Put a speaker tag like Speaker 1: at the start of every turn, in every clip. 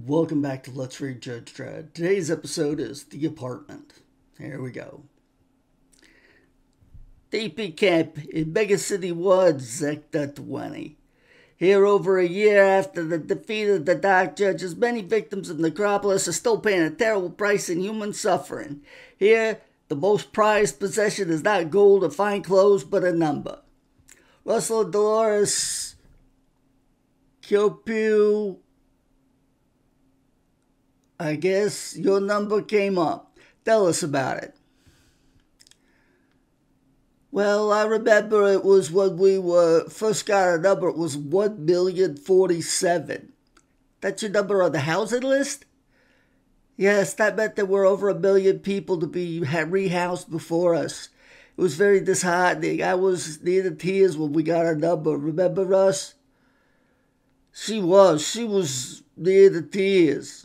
Speaker 1: Welcome back to Let's Read Judge Dredd. Today's episode is The Apartment. Here we go. DP Camp in Mega City Woods, Sector 20. Here, over a year after the defeat of the Dark Judges, many victims of Necropolis are still paying a terrible price in human suffering. Here, the most prized possession is not gold or fine clothes, but a number. Russell and Dolores Kyopu, I guess your number came up. Tell us about it. Well, I remember it was when we first got a number, it was 1,047,000. That's your number on the housing list? Yes, that meant there were over 1 million people to be rehoused before us. It was very disheartening. I was near the tears when we got a number. Remember, Russ? She was near the tears.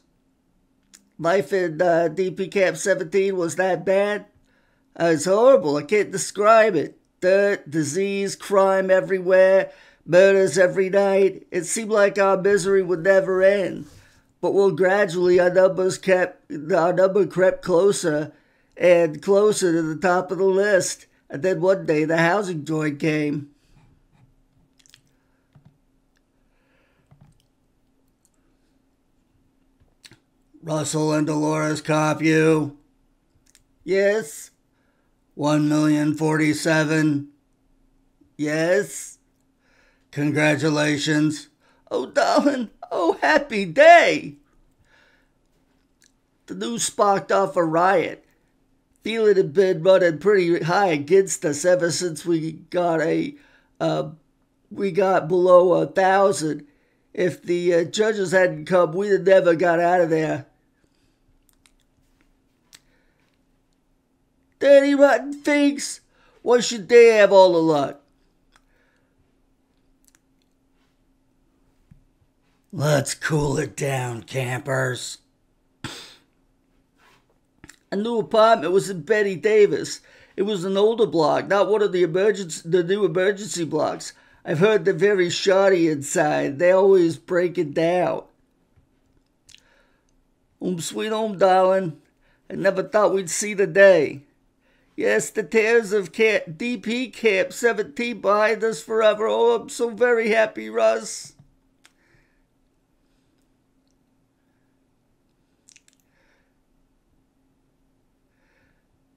Speaker 1: Life in DP Camp 17 was that bad? It's horrible. I can't describe it. Dirt, disease, crime everywhere, murders every night. It seemed like our misery would never end. But gradually our number crept closer and closer to the top of the list. And then one day the housing joint came. Russell and Dolores Copu. Yes. 1,047,000. Yes. Congratulations. Oh, darling. Oh, happy day. The news sparked off a riot. Feeling had been running pretty high against us ever since we got below 1,000. If the judges hadn't come, we'd have never got out of there. Dirty rotten figs! Why should they have all the luck? Let's cool it down, campers. A new apartment was in Betty Davis. It was an older block, not one of the new emergency blocks. I've heard they're very shoddy inside. They always break it down. Home sweet home, darling. I never thought we'd see the day. Yes, the tears of DP Camp 17 behind us forever. Oh, I'm so very happy, Russ.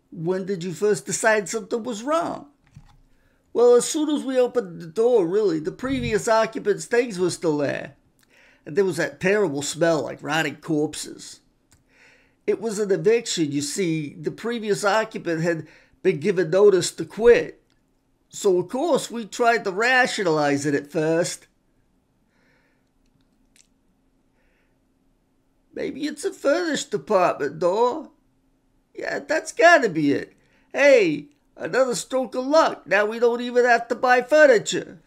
Speaker 1: When did you first decide something was wrong? Well, as soon as we opened the door, really. The previous occupants' things were still there. And there was that terrible smell like rotting corpses. It was an eviction, you see. The previous occupant had been given notice to quit. So, of course, we tried to rationalize it at first. Maybe it's a furnished apartment door. Yeah, that's gotta be it. Hey, another stroke of luck. Now we don't even have to buy furniture.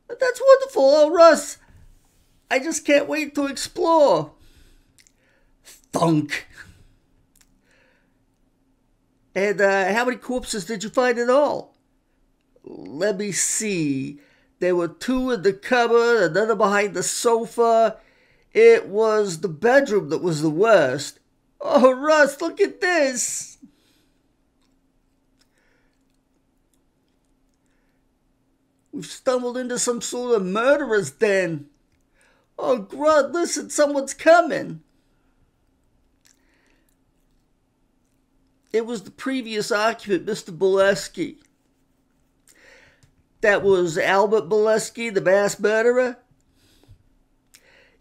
Speaker 1: But that's wonderful. Oh, Russ, I just can't wait to explore. Thunk. And how many corpses did you find in all? Let me see. There were 2 in the cupboard, another behind the sofa. It was the bedroom that was the worst. Oh, Russ, look at this. We've stumbled into some sort of murderer's den. Oh, Grunt, listen, someone's coming. It was the previous occupant, Mr. Bolesky. That was Albert Bolesky, the mass murderer?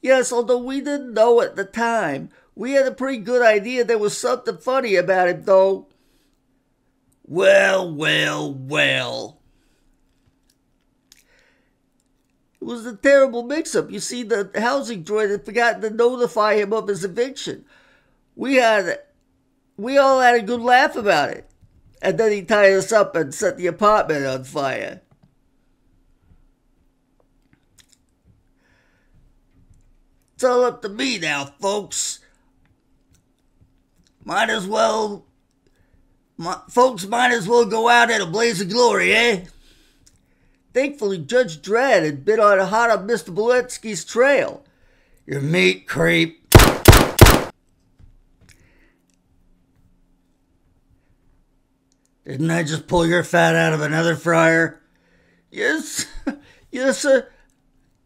Speaker 1: Yes, although we didn't know at the time. We had a pretty good idea there was something funny about him, though. Well. It was a terrible mix-up. You see, the housing joint had forgotten to notify him of his eviction. We all had a good laugh about it. And then he tied us up and set the apartment on fire. It's all up to me now, folks. Folks might as well go out in a blaze of glory, eh? Thankfully, Judge Dredd had been hot on Mr. Bolesky's trail. You meat creep. Didn't I just pull your fat out of another fryer? Yes. Yes, sir.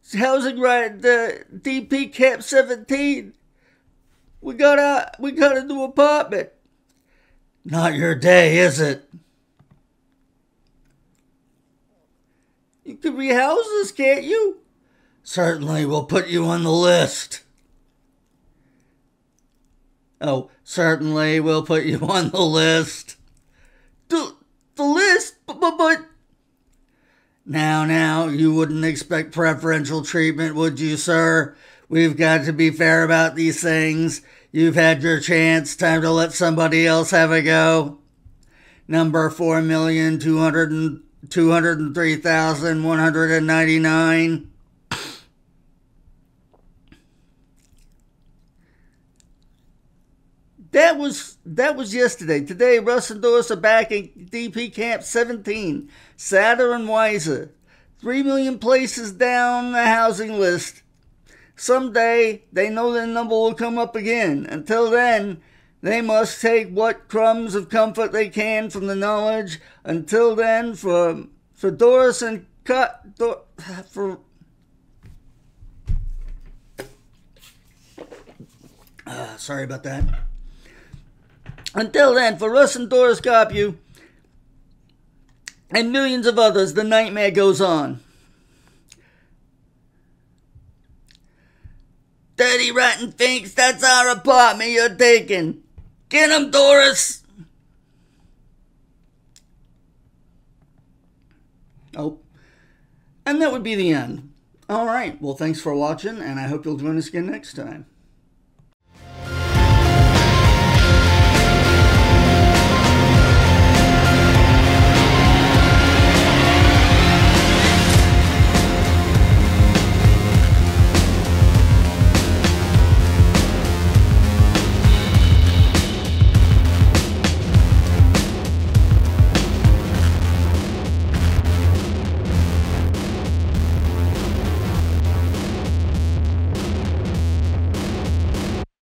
Speaker 1: It's housing right at the DP Camp 17. We got a new apartment. Not your day, is it? You can rehouse us, can't you? Certainly, we'll put you on the list. Oh, certainly, we'll put you on the list. The list? But... Now, you wouldn't expect preferential treatment, would you, sir? We've got to be fair about these things. You've had your chance. Time to let somebody else have a go. Number 4,203,199. That was yesterday. Today, Russ and Doris are back in DP Camp 17. Sadder and wiser. 3 million places down the housing list. Someday, they know their number will come up again. Until then, they must take what crumbs of comfort they can from the knowledge. Until then, for Doris and sorry about that. Until then, for Russ and Doris Carpew and millions of others, the nightmare goes on. Dirty rotten finks, that's our apartment you're taking. Get 'em, Doris! Oh, and that would be the end. All right, well, thanks for watching, and I hope you'll join us again next time.